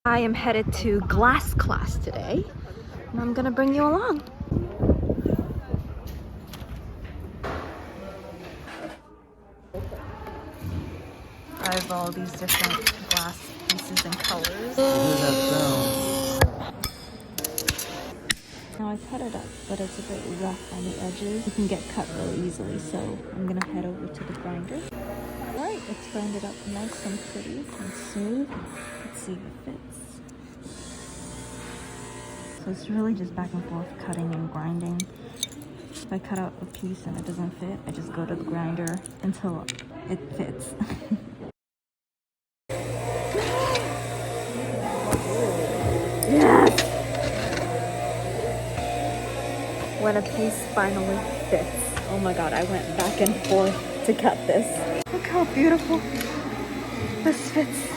I am headed to glass class today, and I'm gonna bring you along. I have all these different glass pieces and colors. Now I cut it up, but it's a bit rough on the edges. It can get cut really easily, so I'm gonna head over to the grinder. Alright, it's grinded up nice and pretty and smooth. Let's see if it fits. So it's really just back and forth cutting and grinding. If I cut out a piece and it doesn't fit, I just go to the grinder until it fits. Yes! When a piece finally fits. Oh my god, I went back and forth to cut this. Look how beautiful this fits.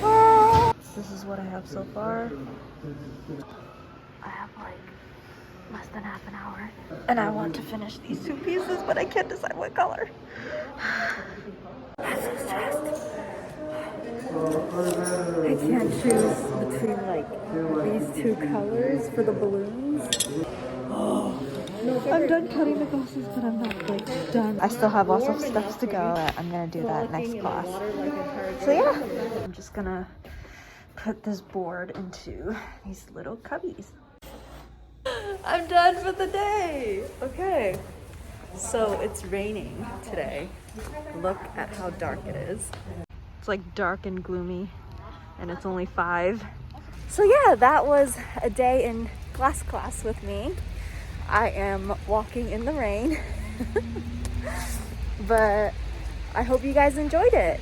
Oh. This is what I have so far. I have like less than half an hour. And I want to finish these two pieces, but I can't decide what color. I'm so stressed. I can't choose between like these two colors for the balloons. I'm done cutting the glasses, but I'm not like done. I still have lots of steps to go. I'm gonna do that next class. So yeah, I'm just gonna put this board into these little cubbies. I'm done for the day. Okay, so it's raining today. Look at how dark it is. It's like dark and gloomy, and it's only 5. So yeah, that was a day in glass class with me. I am walking in the rain, but I hope you guys enjoyed it.